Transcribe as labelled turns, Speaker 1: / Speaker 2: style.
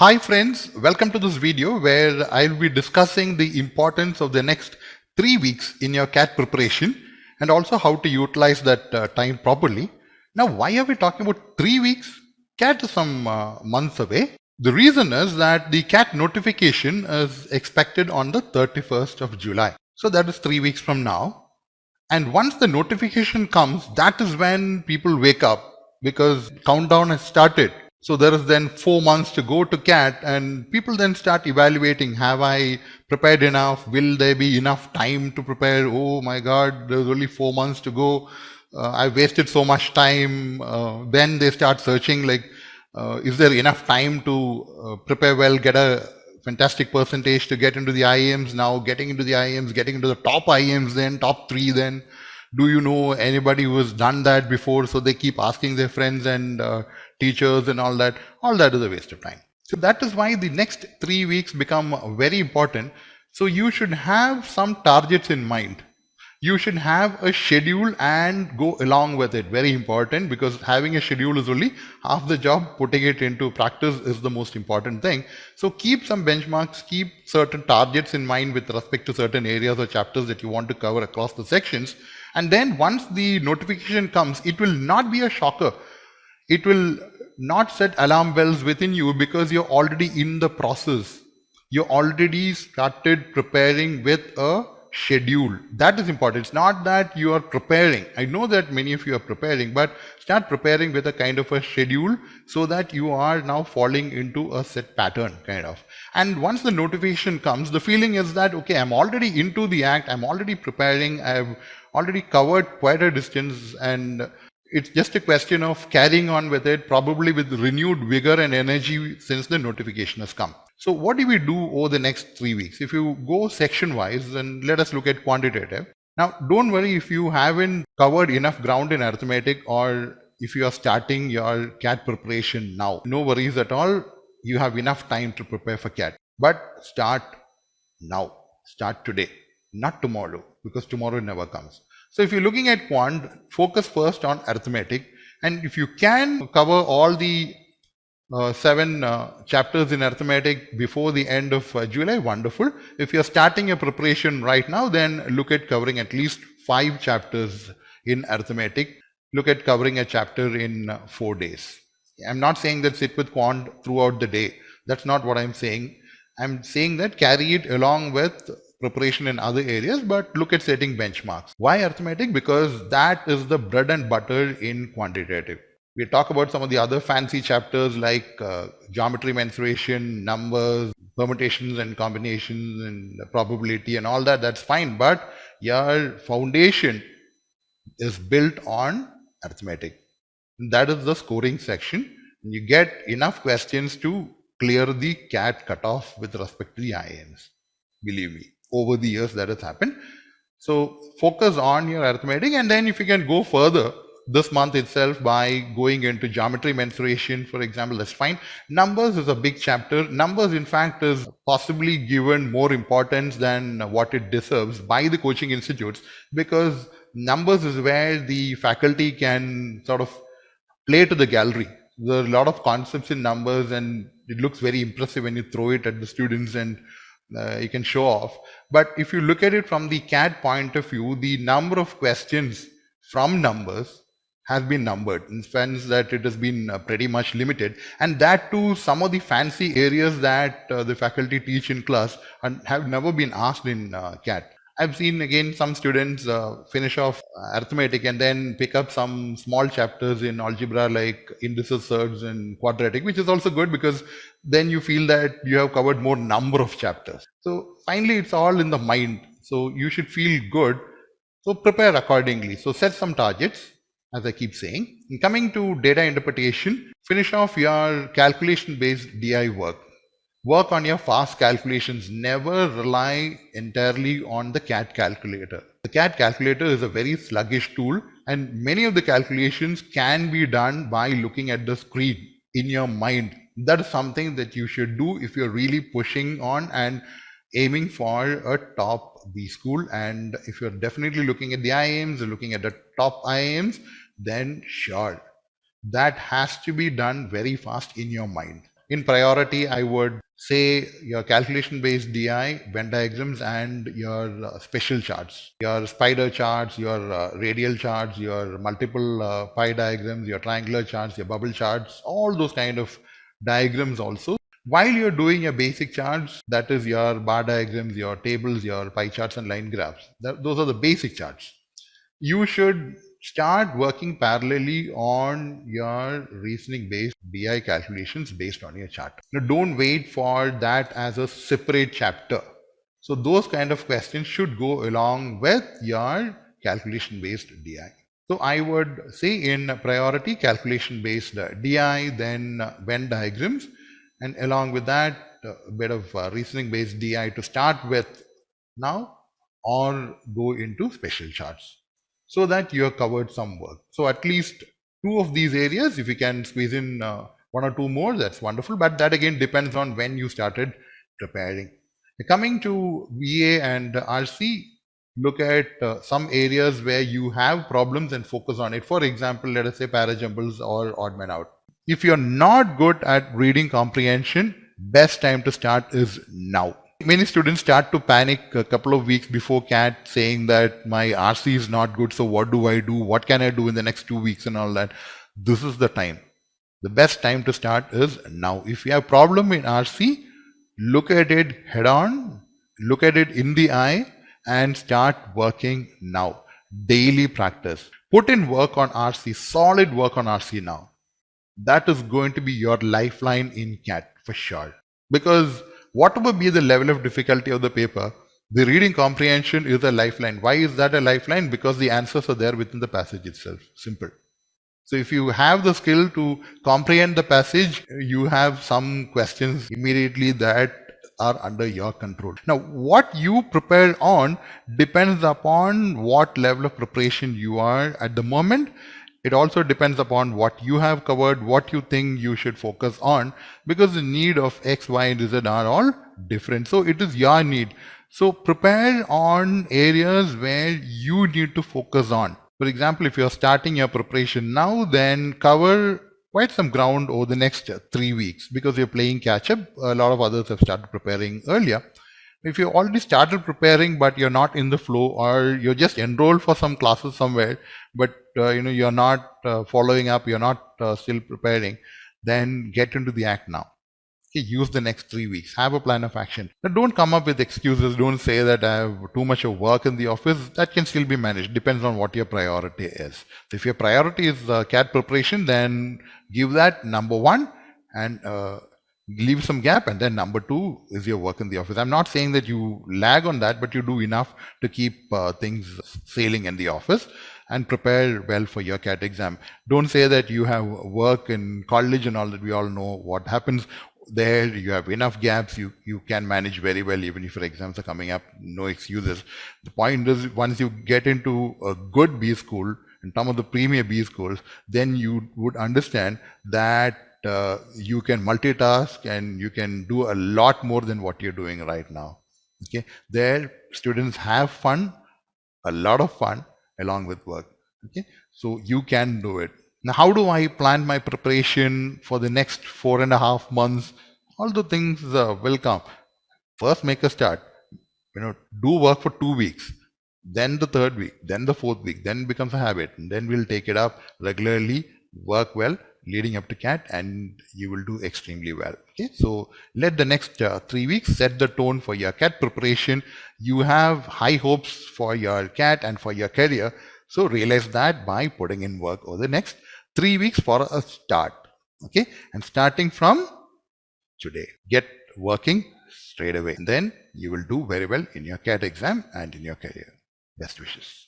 Speaker 1: Hi friends, welcome to this video where I'll be discussing the importance of the next 3 weeks in your CAT preparation and also how to utilize that time properly. Now, why are we talking about 3 weeks? CAT is some months away. The reason is that the CAT notification is expected on the 31st of July. So that is 3 weeks from now. And once the notification comes, that is when people wake up because countdown has started. So there is then 4 months to go to CAT, and people then start evaluating, have I prepared enough? Will there be enough time to prepare? Oh my God, there's only 4 months to go. I wasted so much time. Then they start searching like, is there enough time to prepare well, get a fantastic percentage to get into the IIMs? Now getting into the IIMs, getting into the top IIMs, then top 3, then do you know anybody who has done that before? So they keep asking their friends and teachers and all that. All that is a waste of time. So that is why the next 3 weeks become very important. So you should have some targets in mind. You should have a schedule and go along with it. Very important, because having a schedule is only half the job. Putting it into practice is the most important thing. So keep some benchmarks, keep certain targets in mind with respect to certain areas or chapters that you want to cover across the sections. And then once the notification comes, it will not be a shocker. It will not set alarm bells within you because you're already in the process. You already started preparing with a schedule. That is important. It's not that you are preparing. I know that many of you are preparing, but start preparing with a kind of a schedule so that you are now falling into a set pattern kind of. And once the notification comes, the feeling is that, okay, I'm already into the act. I'm already preparing. I've already covered quite a distance, and it's just a question of carrying on with it, probably with renewed vigor and energy since the notification has come. So what do we do over the next 3 weeks? If you go section wise, then let us look at quantitative. Now, don't worry if you haven't covered enough ground in arithmetic, or if you are starting your CAT preparation now. No worries at all. You have enough time to prepare for CAT. But start now. Start today, not tomorrow, because tomorrow never comes. So if you're looking at quant, focus first on arithmetic. And if you can cover all the 7 chapters in arithmetic before the end of July, wonderful. If you're starting a preparation right now, then look at covering at least 5 chapters in arithmetic. Look at covering a chapter in 4 days. I'm not saying that sit with quant throughout the day. That's not what I'm saying. I'm saying that carry it along with preparation in other areas, but look at setting benchmarks. Why arithmetic? Because that is the bread and butter in quantitative. We talk about some of the other fancy chapters like geometry, mensuration, numbers, permutations and combinations and probability and all that. That's fine, but your foundation is built on arithmetic. That is the scoring section. You get enough questions to clear the CAT cutoff with respect to the IIMs. Believe me, over the years that has happened. So focus on your arithmetic, and then if you can go further this month itself by going into geometry mensuration, for example, that's fine. Numbers is a big chapter. Numbers, in fact, is possibly given more importance than what it deserves by the coaching institutes, because numbers is where the faculty can sort of play to the gallery. There are a lot of concepts in numbers, and it looks very impressive when you throw it at the students and you can show off. But if you look at it from the CAT point of view, the number of questions from numbers has been numbered, in the sense that it has been pretty much limited, and that too some of the fancy areas that the faculty teach in class and have never been asked in CAT. I've seen again some students finish off arithmetic and then pick up some small chapters in algebra like indices, surds and quadratic, which is also good because then you feel that you have covered more number of chapters. So finally it's all in the mind. So you should feel good. So prepare accordingly. So set some targets, as I keep saying. In coming to data interpretation, finish off your calculation based DI work. Work on your fast calculations. Never rely entirely on the CAT calculator. The CAT calculator is a very sluggish tool, and many of the calculations can be done by looking at the screen in your mind. That is something that you should do if you're really pushing on and aiming for a top B school. And if you're definitely looking at the IIMs or looking at the top IIMs, then sure, that has to be done very fast in your mind. In priority, I would say your calculation based DI, Venn diagrams, and your special charts, your spider charts, your radial charts, your multiple pie diagrams, your triangular charts, your bubble charts, all those kind of diagrams also. While you're doing your basic charts, that is your bar diagrams, your tables, your pie charts and line graphs, those are the basic charts. You should start working parallelly on your reasoning based DI calculations based on your chart. Now, don't wait for that as a separate chapter. So those kind of questions should go along with your calculation based DI. So I would say in priority calculation based DI, then Venn diagrams, and along with that a bit of reasoning based DI to start with now, or go into special charts, so that you have covered some work. So at least two of these areas, if you can squeeze in one or two more, that's wonderful. But that again depends on when you started preparing. Coming to VA and RC, look at some areas where you have problems and focus on it. For example, let us say parajumbles or odd man out. If you're not good at reading comprehension, best time to start is now. Many students start to panic a couple of weeks before CAT, saying that my RC is not good, so what do I do? What can I do in the next 2 weeks and all that? This is the time. The best time to start is now. If you have problem in RC, look at it head on, look at it in the eye, and start working now. Daily practice. Put in work on RC, solid work on RC now. That is going to be your lifeline in CAT for sure. Because whatever be the level of difficulty of the paper, the reading comprehension is a lifeline. Why is that a lifeline? Because the answers are there within the passage itself. Simple. So if you have the skill to comprehend the passage, you have some questions immediately that are under your control. Now, what you prepare on depends upon what level of preparation you are at the moment. It also depends upon what you have covered, what you think you should focus on, because the need of X, Y, and Z are all different. So it is your need. So prepare on areas where you need to focus on. For example, if you're starting your preparation now, then cover quite some ground over the next 3 weeks, because you're playing catch up. A lot of others have started preparing earlier. If you already started preparing but you're not in the flow, or you're just enrolled for some classes somewhere, but you're not following up, you're not still preparing, then get into the act now. Okay, use the next 3 weeks, have a plan of action. Now, don't come up with excuses. Don't say that I have too much of work in the office. That can still be managed. Depends on what your priority is. So if your priority is CAT preparation, then give that number one, and leave some gap, and then number two is your work in the office. I'm not saying that you lag on that, but you do enough to keep things sailing in the office and prepare well for your CAT exam. Don't say that you have work in college and all that. We all know what happens there. You have enough gaps. You can manage very well even if your exams are coming up. No excuses. The point is, once you get into a good B school and some of the premier B schools, then you would understand that you can multitask and you can do a lot more than what you're doing right now. Okay, there students have fun, a lot of fun along with work. Okay, so you can do it. Now, how do I plan my preparation for the next 4.5 months? All the things will come. First, make a start. Do work for 2 weeks, then the 3rd week, then the 4th week, then it becomes a habit, and then we'll take it up regularly. Work well leading up to CAT, and you will do extremely well. Okay, so let the next 3 weeks set the tone for your CAT preparation. You have high hopes for your CAT and for your career, so realize that by putting in work over the next 3 weeks for a start. Okay, and starting from today, get working straight away, and then you will do very well in your CAT exam and in your career. Best wishes.